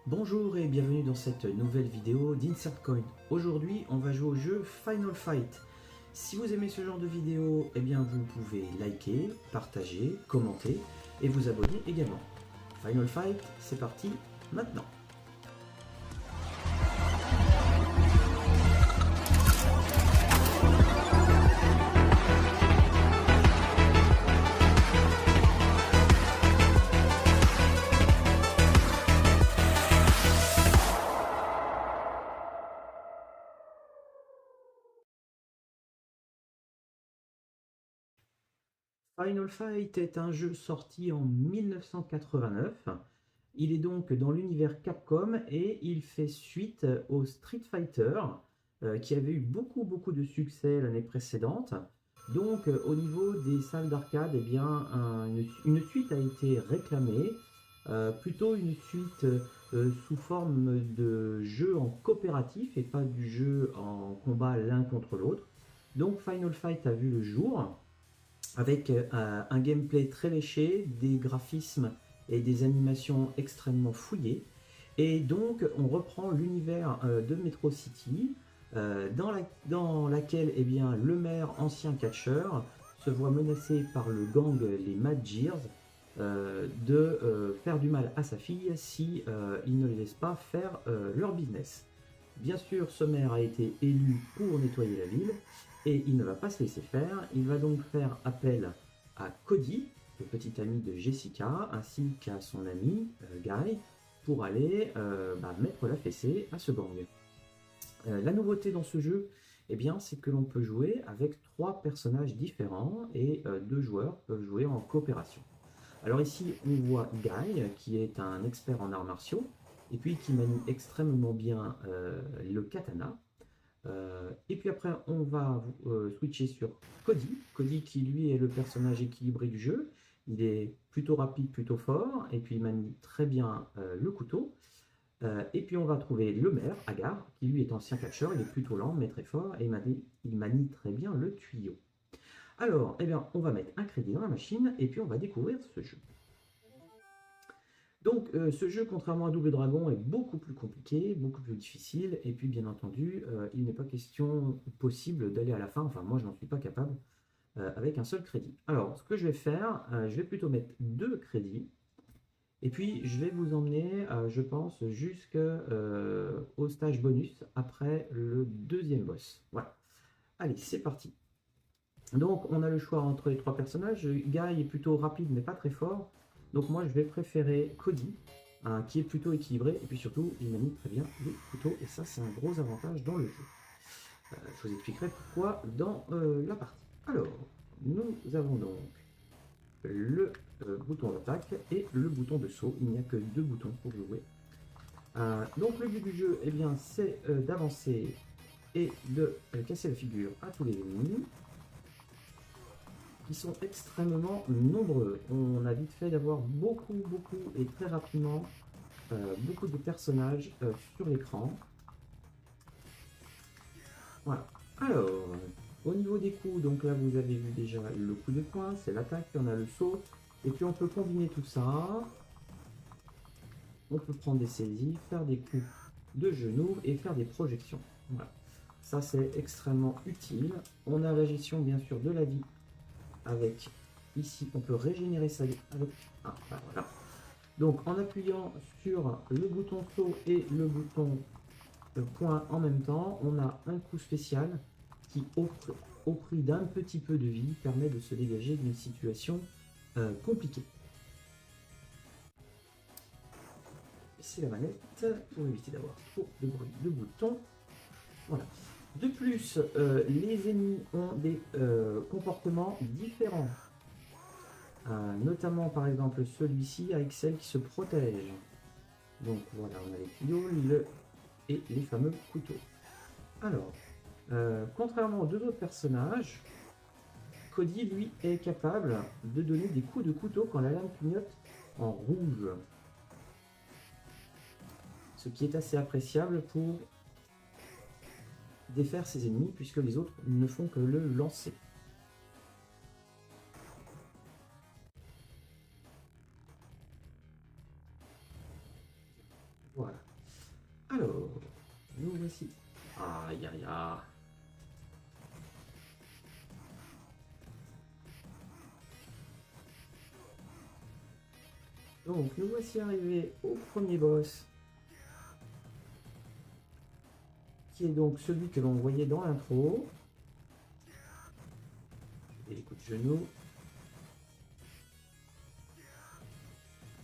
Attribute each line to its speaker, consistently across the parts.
Speaker 1: Bonjour et bienvenue dans cette nouvelle vidéo d'InsertCoin. Aujourd'hui, on va jouer au jeu Final Fight. Si vous aimez ce genre de vidéo, eh bien vous pouvez liker, partager, commenter et vous abonner également. Final Fight, c'est parti maintenant. Final Fight est un jeu sorti en 1989. Il est donc dans l'univers Capcom et il fait suite au Street Fighter qui avait eu beaucoup de succès l'année précédente. Donc au niveau des salles d'arcade, eh bien, une suite a été réclamée, plutôt une suite sous forme de jeu en coopératif et pas du jeu en combat l'un contre l'autre. Donc Final Fight a vu le jour avec un gameplay très léché, des graphismes et des animations extrêmement fouillées. Et donc on reprend l'univers de Metro City, dans laquelle eh bien, le maire, ancien catcheur, se voit menacé par le gang les Mad Gears de faire du mal à sa fille si il ne les laisse pas faire leur business. Bien sûr, ce maire a été élu pour nettoyer la ville et il ne va pas se laisser faire. Il va donc faire appel à Cody, le petit ami de Jessica, ainsi qu'à son ami Guy, pour aller mettre la fessée à ce gang. La nouveauté dans ce jeu, eh bien, c'est que l'on peut jouer avec 3 personnages différents et 2 joueurs peuvent jouer en coopération. Alors ici, on voit Guy, qui est un expert en arts martiaux, et puis qui manie extrêmement bien le katana. Et puis après, on va switcher sur Cody. Cody qui lui est le personnage équilibré du jeu. Il est plutôt rapide, plutôt fort, et puis il manie très bien le couteau. Et puis on va trouver le maire, Agar, qui lui est ancien catcheur, il est plutôt lent, mais très fort, et il manie très bien le tuyau. Alors, eh bien, on va mettre un crédit dans la machine, et puis on va découvrir ce jeu. Donc ce jeu, contrairement à Double Dragon, est beaucoup plus compliqué, beaucoup plus difficile, et puis bien entendu, il n'est pas question possible d'aller à la fin, enfin moi je n'en suis pas capable, avec un seul crédit. Alors ce que je vais faire, je vais plutôt mettre 2 crédits, et puis je vais vous emmener, je pense, jusqu'au stage bonus, après le deuxième boss. Voilà. Allez, c'est parti. Donc on a le choix entre les 3 personnages. Guy est plutôt rapide mais pas très fort. Donc moi je vais préférer Cody, qui est plutôt équilibré et puis surtout il manie très bien le couteau et ça c'est un gros avantage dans le jeu. Je vous expliquerai pourquoi dans la partie. Alors nous avons donc le bouton d'attaque et le bouton de saut. Il n'y a que 2 boutons pour jouer. Donc le but du jeu, eh bien, c'est d'avancer et de casser la figure à tous les ennemis. Qui sont extrêmement nombreux. On a vite fait d'avoir beaucoup et très rapidement beaucoup de personnages sur l'écran. Voilà. Alors, au niveau des coups, donc là vous avez vu déjà le coup de poing, c'est l'attaque, on a le saut, et puis on peut combiner tout ça. On peut prendre des saisies, faire des coups de genoux et faire des projections. Voilà. Ça c'est extrêmement utile. On a la gestion bien sûr de la vie avec ici on peut régénérer ça avec voilà. Donc en appuyant sur le bouton saut et le bouton point en même temps, on a un coup spécial qui au prix d'un petit peu de vie permet de se dégager d'une situation compliquée. C'est la manette pour éviter d'avoir trop de bruit de boutons. Voilà. De plus, les ennemis ont des comportements différents. Notamment par exemple celui-ci avec celle qui se protège. Donc voilà, on a les tuyaux et les fameux couteaux. Alors, contrairement aux 2 autres personnages, Cody lui est capable de donner des coups de couteau quand la lame clignote en rouge. Ce qui est assez appréciable pour défaire ses ennemis puisque les autres ne font que le lancer. Voilà. Alors, nous voici. Aïe aïe aïe. Donc, nous voici arrivés au premier boss, qui est donc celui que l'on voyait dans l'intro. Et les coups de genoux.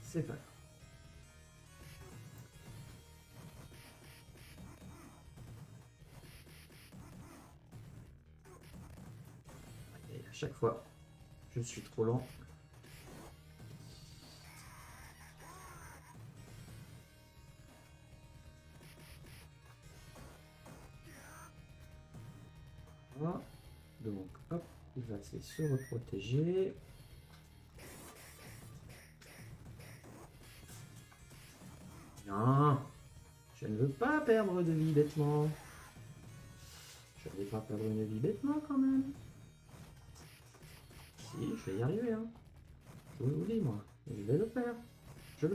Speaker 1: C'est pas grave. Et à chaque fois, je suis trop lent. Voilà. Donc, hop, il va se reprotéger. Non, je ne veux pas perdre de vie bêtement. Je ne vais pas perdre une vie bêtement quand même. Si, je vais y arriver. Hein. Je vous dis, moi. Je vais le faire.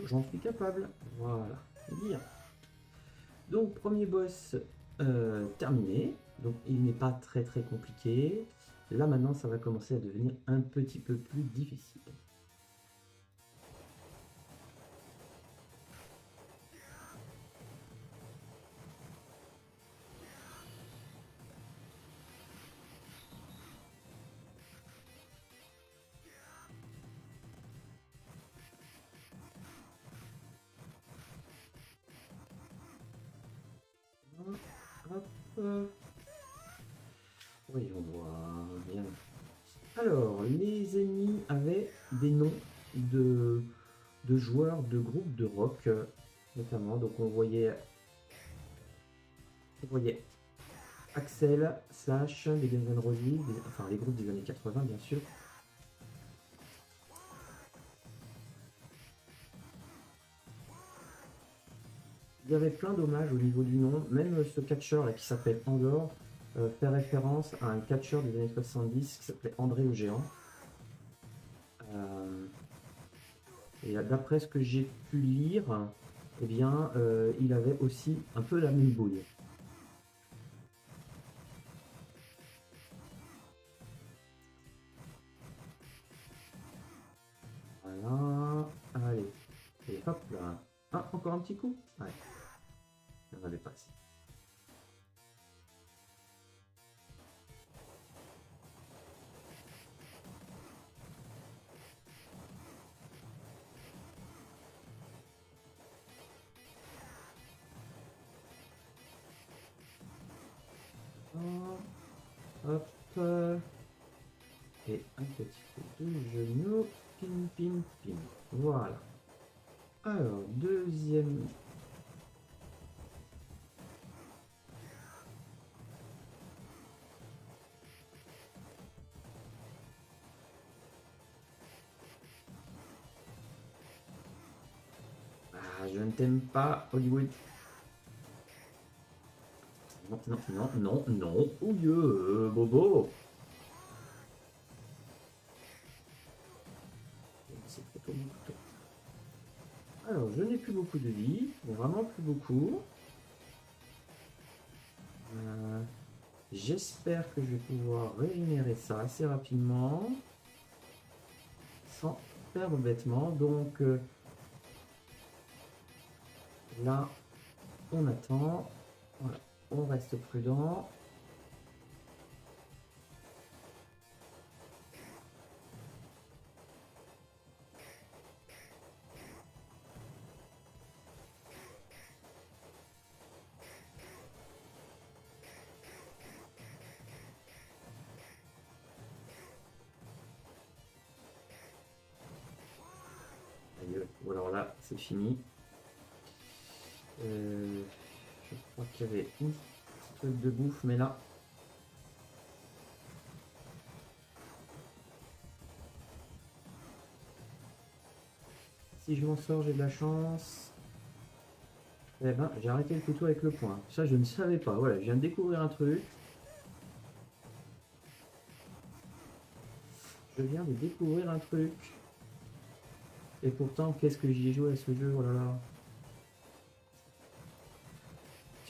Speaker 1: J'en suis capable. Voilà. Bien. Donc, premier boss terminé. Donc, il n'est pas très très compliqué. Là, maintenant, ça va commencer à devenir un petit peu plus difficile. Hop. Voyons voir. Bien. Alors, les ennemis avaient des noms de joueurs de groupes de rock, notamment. Donc, on voyait Axel, Slash, les Guns N' Roses, enfin les groupes des années 80, bien sûr. Il y avait plein d'hommages au niveau du nom, même ce catcheur là qui s'appelle Andor fait référence à un catcheur des années 70 qui s'appelait André le Géant. Et d'après ce que j'ai pu lire, eh bien, il avait aussi un peu la même bouille. Voilà, allez, et hop là. Ah, encore un petit coup. Ouais, il n'y en avait pas assez. Hop, et un petit coup de genou, pin, pin, pin. Voilà. Alors, deuxième. Ah, je ne t'aime pas, Hollywood. Non, non, non, non, non. Ouilleux, Bobo. C'est plutôt mon couteau. Alors, je n'ai plus beaucoup de vie, mais vraiment plus beaucoup. J'espère que je vais pouvoir régénérer ça assez rapidement, sans perdre bêtement. Donc là, on attend. Voilà, on reste prudent. Ou alors là, c'est fini. Je crois qu'il y avait une petite truc de bouffe, mais là. Si je m'en sors, j'ai de la chance. Eh ben, j'ai arrêté le couteau avec le poing. Ça, je ne savais pas. Voilà, je viens de découvrir un truc. Je viens de découvrir un truc. Et pourtant, qu'est-ce que j'y ai joué à ce jeu, oh là là.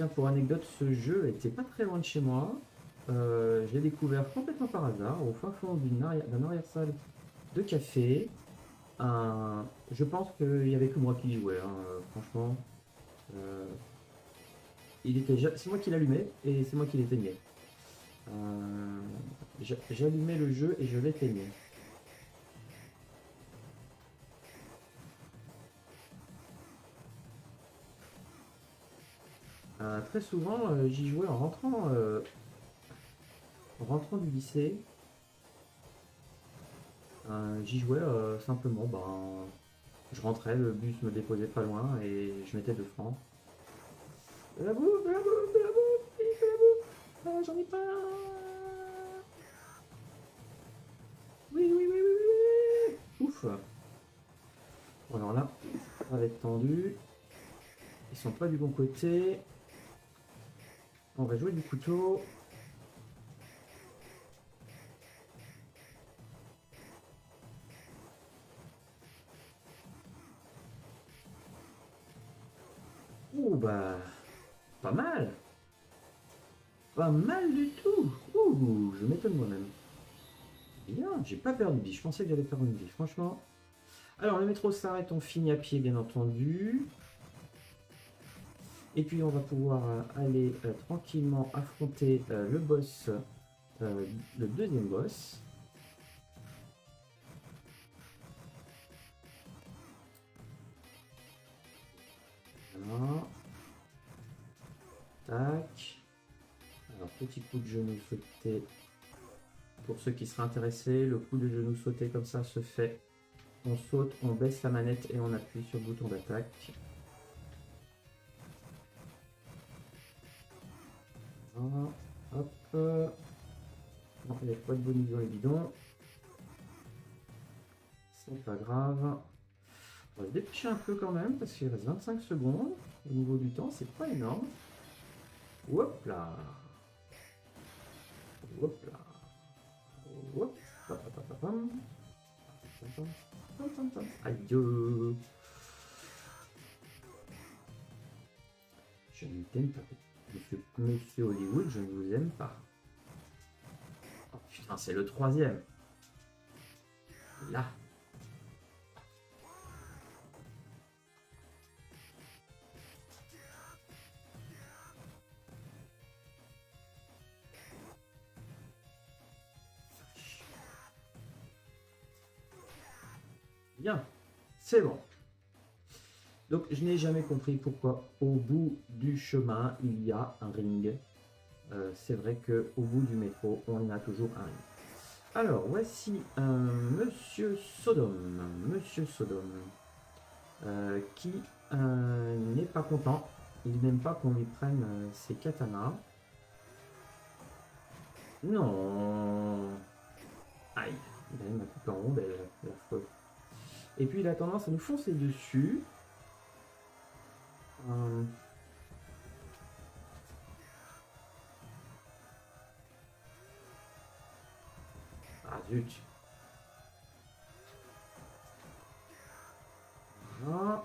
Speaker 1: Tiens, pour anecdote, ce jeu était pas très loin de chez moi. Je l'ai découvert complètement par hasard, au fin fond d'un arrière-salle de café. Je pense qu'il n'y avait que moi qui y jouais, hein, franchement. Euh, c'est moi qui l'allumais et c'est moi qui l'éteignais. J'allumais le jeu et je l'éteignais. Très souvent, j'y jouais en rentrant du lycée. J'y jouais simplement, ben, je rentrais, le bus me déposait pas loin et je mettais 2 francs. De la bouffe, de la bouffe, de la bouffe, vite, de la bouffe. Ah, j'en ai pas. Oui, oui, oui, oui, oui, oui. Ouf. Bon, alors là, ça va être tendu. Ils sont pas du bon côté. On va jouer du couteau. Ouh, bah, pas mal. Pas mal du tout. Ouh, je m'étonne moi-même. Bien, j'ai pas perdu de vie. Je pensais que j'allais perdre une vie, franchement. Alors, le métro s'arrête, on finit à pied, bien entendu. Et puis, on va pouvoir aller tranquillement affronter le boss, le deuxième boss. Voilà. Tac. Alors, petit coup de genou sauté. Pour ceux qui seraient intéressés, le coup de genou sauté comme ça se fait. On saute, on baisse la manette et on appuie sur le bouton d'attaque. Voilà. Hop. Non, il n'y a pas de bonus dans les bidons. C'est pas grave. On va se dépêcher un peu quand même parce qu'il reste 25 secondes. Au niveau du temps, c'est pas énorme. Hop là. Hop là. Hop. Aïe. Je ne t'aime pas. Monsieur Hollywood, je ne vous aime pas. Oh putain, c'est le troisième. Là. Bien, c'est bon. Donc je n'ai jamais compris pourquoi au bout du chemin il y a un ring. C'est vrai que au bout du métro on a toujours un ring. Alors voici un Monsieur Sodom, qui n'est pas content. Il n'aime pas qu'on lui prenne ses katanas. Non. Aïe, il a même coupé en rondelle, la faute. Et puis il a tendance à nous foncer dessus. Ah zut. Voilà.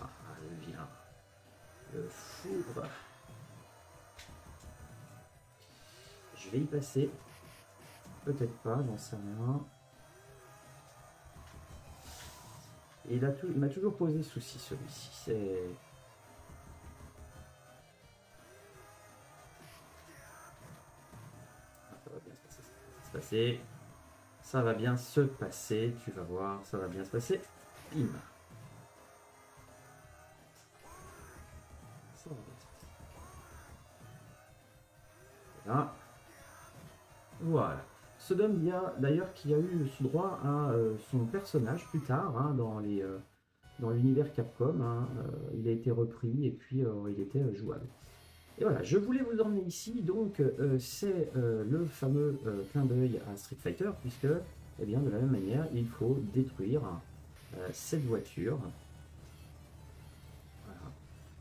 Speaker 1: Ah, viens. Le foudre. Je vais y passer. Peut-être pas, j'en sais rien. Et il m'a toujours posé souci celui-ci. C'est... Ça va bien se passer. Ça va bien se passer. Tu vas voir, ça va bien se passer. Bim. Ça va bien se passer. Là. Voilà. Sodom d'ailleurs qui a eu ce droit à son personnage plus tard hein, dans l'univers Capcom. Hein, il a été repris et puis il était jouable. Et voilà, je voulais vous emmener ici, donc c'est le fameux clin d'œil à Street Fighter, puisque eh bien, de la même manière, il faut détruire cette voiture. Voilà.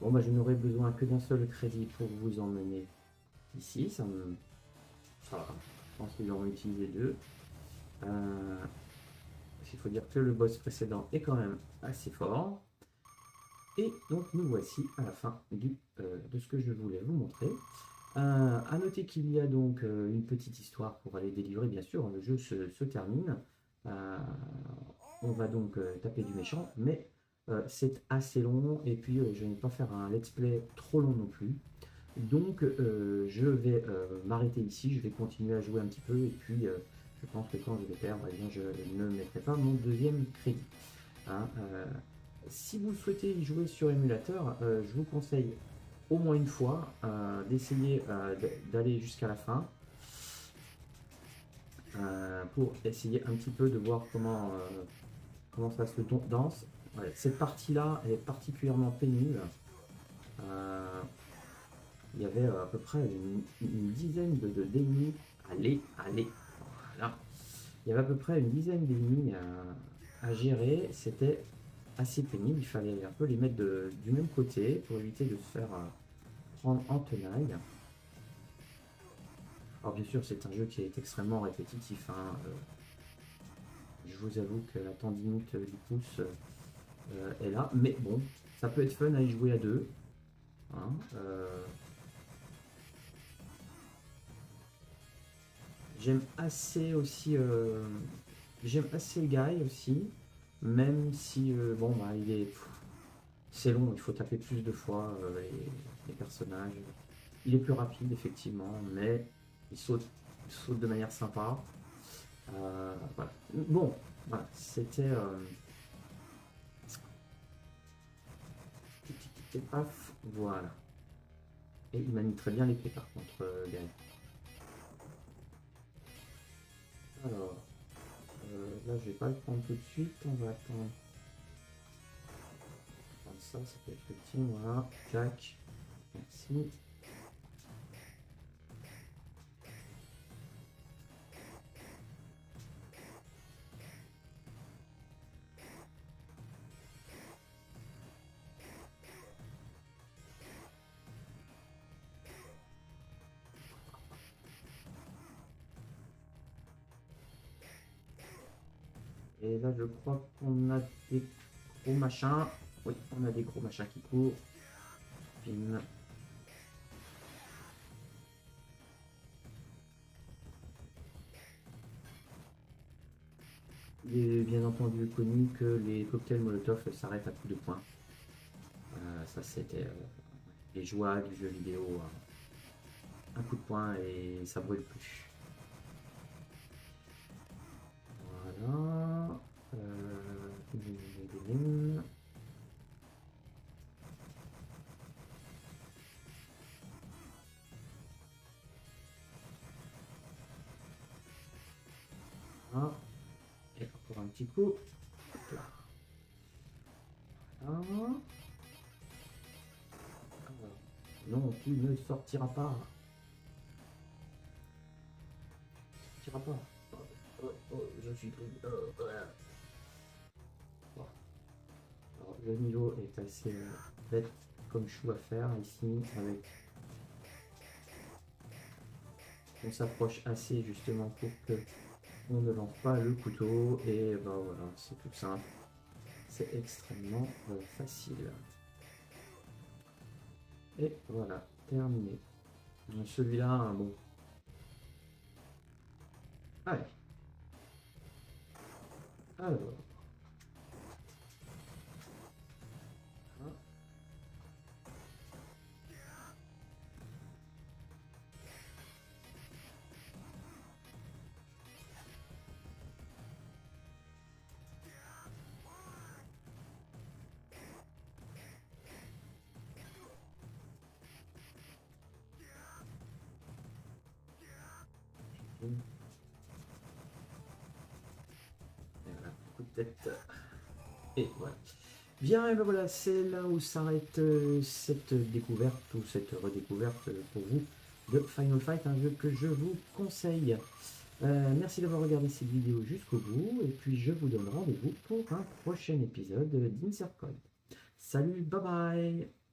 Speaker 1: Bon, bah, je n'aurai besoin que d'un seul crédit pour vous emmener ici, ça va. Je pense qu'ils auront utilisé deux. Il faut dire que le boss précédent est quand même assez fort. Et donc nous voici à la fin de ce que je voulais vous montrer. À noter qu'il y a donc une petite histoire pour aller délivrer, bien sûr, le jeu se termine. Euh, on va donc taper du méchant, mais c'est assez long, et puis je ne vais pas faire un let's play trop long non plus. Donc je vais m'arrêter ici, je vais continuer à jouer un petit peu, et puis je pense que quand je vais perdre, eh bien, je ne mettrai pas mon deuxième crédit. Hein, si vous souhaitez y jouer sur émulateur, je vous conseille au moins une fois d'essayer d'aller jusqu'à la fin pour essayer un petit peu de voir comment ça se danse. Ouais, cette partie-là, elle est particulièrement pénible. Euh, il y avait à peu près une dizaine d'ennemis. Allez, allez, voilà. Il y avait à peu près une dizaine d'ennemis à gérer. C'était assez pénible. Il fallait un peu les mettre du même côté pour éviter de se faire prendre en tenaille. Alors bien sûr, c'est un jeu qui est extrêmement répétitif. Hein. Je vous avoue que la tendinite du pouce est là. Mais bon, ça peut être fun à y jouer à deux. Hein. J'aime assez aussi... j'aime assez Guy aussi. Même si, bon, bah, c'est long, il faut taper plus de fois les personnages. Il est plus rapide, effectivement, mais il saute de manière sympa. Voilà. Bon, voilà, c'était... paf, voilà. Et il manie très bien l'épée, par contre, Gaël. Alors, là, je vais pas le prendre tout de suite, on va attendre. Ça peut être le petit, voilà. Jack, merci. Et là, je crois qu'on a des gros machins. Oui, on a des gros machins qui courent. Pim. Il est bien entendu connu que les cocktails Molotov s'arrêtent à coups de poing. Ça, c'était les joies du jeu vidéo. Un coup de poing et ça brûle plus. Voilà. Ah, et encore un petit coup. Là. Voilà. Non, tu ne sortiras pas. Tu ne sortiras pas. Je suis pris. Voilà. Bon. Alors, le niveau est assez bête comme chou à faire ici avec. On s'approche assez justement pour que on ne lance pas le couteau et ben voilà, c'est tout simple. C'est extrêmement facile. Et voilà, terminé. Celui-là, bon. Allez. Alors. Et voilà, coup de tête. Et voilà. Bien, et ben voilà, c'est là où s'arrête cette découverte ou cette redécouverte pour vous de Final Fight, un jeu que je vous conseille. Merci d'avoir regardé cette vidéo jusqu'au bout, et puis je vous donne rendez-vous pour un prochain épisode d'Insert Coin. Salut, bye bye!